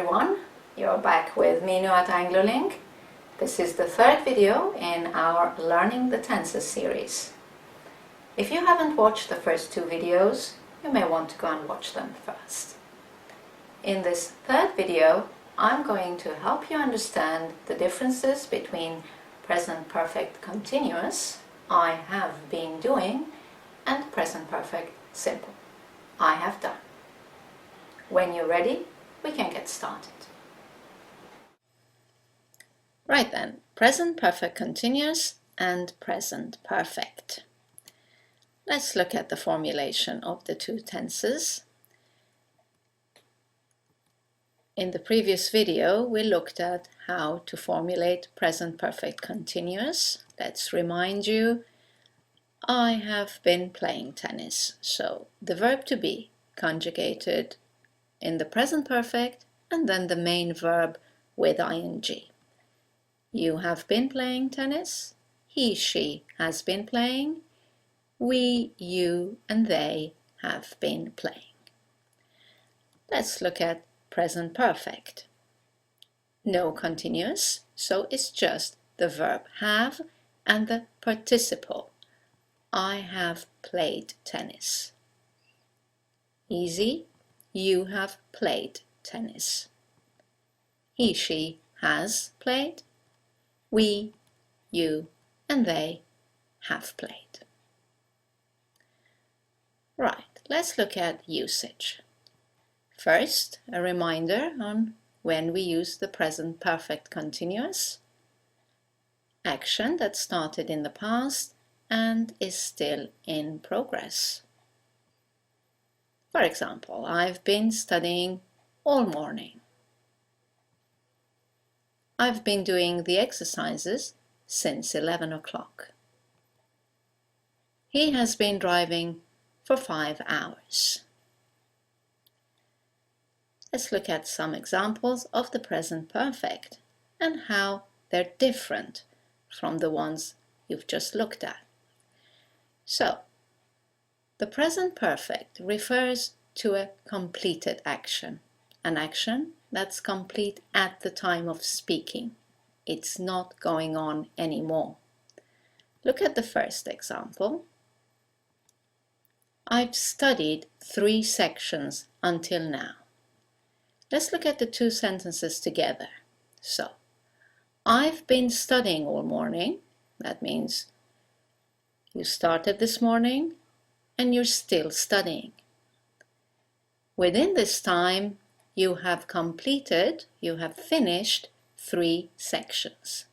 everyone, you're back with me, Noa at AngloLink. This is the third video in our Learning the Tenses series. If you haven't watched the first two videos, you may want to go and watch them first. In this third video, I'm going to help you understand the differences between present perfect continuous, I have been doing, and present perfect simple, I have done. When you're ready, we can get started. Right then, present perfect continuous and present perfect. Let's look at the formulation of the two tenses. In the previous video, we looked at how to formulate present perfect continuous. Let's remind you, I have been playing tennis. So the verb to be conjugated in the present perfect and then the main verb with ing. You have been playing tennis. He, she has been playing. We, you, and they have been playing. Let's look at present perfect. No continuous, so it's just the verb have and the participle. I have played tennis. Easy. You have played tennis. He, she has played. We, you, and they have played. Right, let's look at usage. First, a reminder on when we use the present perfect continuous. Action that started in the past and is still in progress. For example, I've been studying all morning. I've been doing the exercises since 11 o'clock. He has been driving for 5 hours. Let's look at some examples of the present perfect and how they're different from the ones you've just looked at. So, the present perfect refers to a completed action, an action that's complete at the time of speaking. It's not going on anymore. Look at the first example. I've studied 3 sections until now. Let's look at the two sentences together. So, I've been studying all morning. That means you started this morning and you're still studying. Within this time, you have completed, you have finished 3 sections.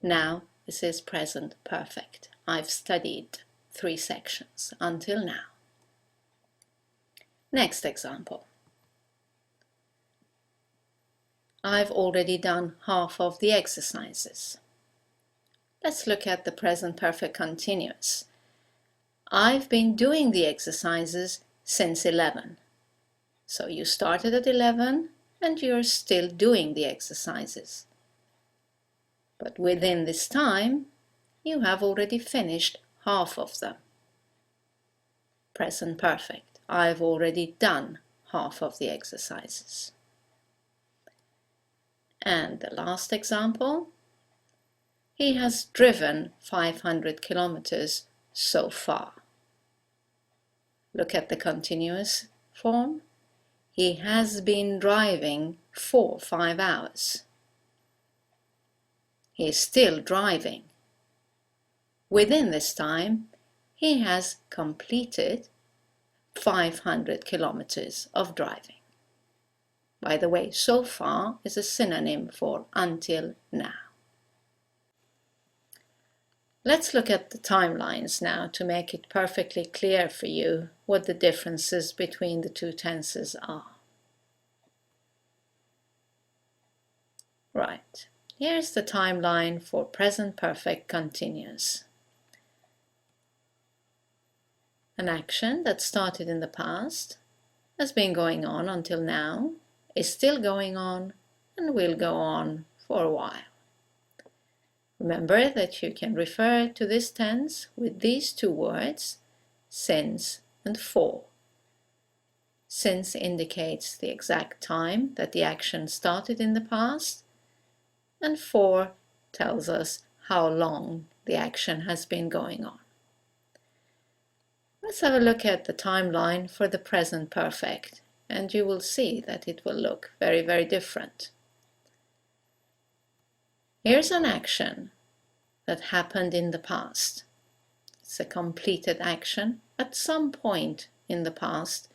Now, this is present perfect. I've studied 3 sections until now. Next example. I've already done half of the exercises. Let's look at the present perfect continuous. I've been doing the exercises since 11. So you started at 11 and you're still doing the exercises. But within this time, you have already finished half of them. Present perfect. I've already done half of the exercises. And the last example. He has driven 500 kilometers so far. Look at the continuous form. He has been driving for 5 hours. He is still driving. Within this time, he has completed 500 kilometers of driving. By the way, so far is a synonym for until now. Let's look at the timelines now to make it perfectly clear for you what the differences between the two tenses are. Right, here's the timeline for present perfect continuous. An action that started in the past, has been going on until now, is still going on, and will go on for a while. Remember that you can refer to this tense with these two words, since and for. Since indicates the exact time that the action started in the past, and for tells us how long the action has been going on. Let's have a look at the timeline for the present perfect, and you will see that it will look very, very different. Here's an action that happened in the past. It's a completed action at some point in the past.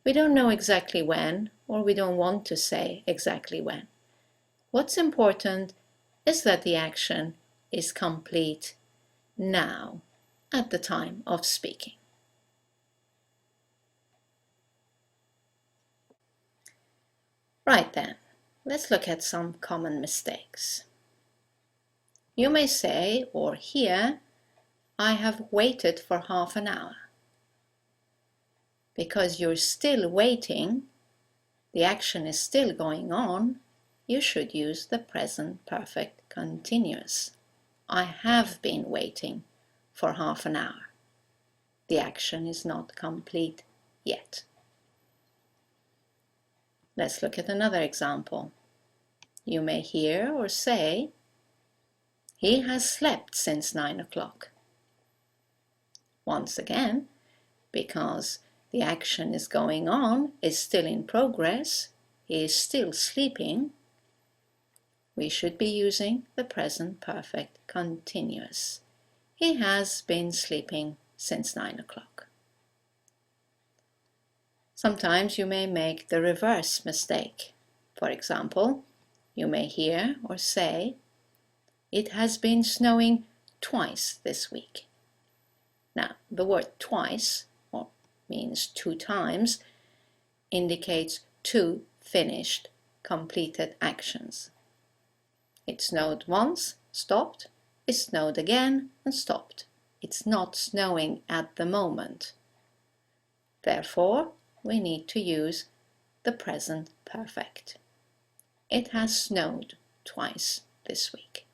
We don't know exactly when, or we don't want to say exactly when. What's important is that the action is complete now, at the time of speaking. Right then, let's look at some common mistakes. You may say or hear, I have waited for half an hour. Because you're still waiting, the action is still going on, you should use the present perfect continuous. I have been waiting for half an hour. The action is not complete yet. Let's look at another example. You may hear or say, he has slept since 9 o'clock. Once again, because the action is going on, is still in progress, he is still sleeping, we should be using the present perfect continuous. He has been sleeping since 9 o'clock. Sometimes you may make the reverse mistake. For example, you may hear or say, it has been snowing twice this week. Now, the word twice, or means 2 times, indicates 2 finished, completed actions. It snowed once, stopped. It snowed again and stopped. It's not snowing at the moment. Therefore, we need to use the present perfect. It has snowed twice this week.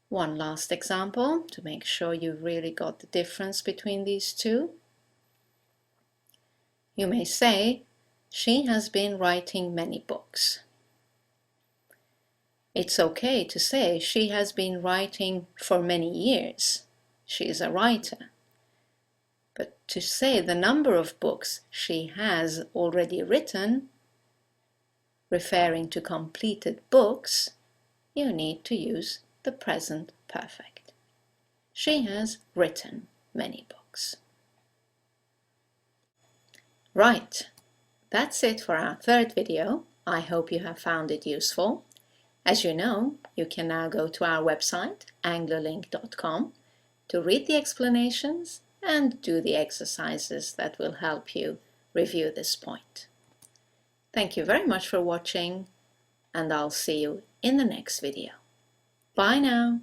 One last example to make sure you've really got the difference between these two. You may say, she has been writing many books. It's okay to say she has been writing for many years. She is a writer. But to say the number of books she has already written, referring to completed books, you need to use the present perfect. She has written many books. Right, that's it for our third video. I hope you have found it useful. As you know, you can now go to our website, anglolink.com, to read the explanations and do the exercises that will help you review this point. Thank you very much for watching, and I'll see you in the next video. Bye now!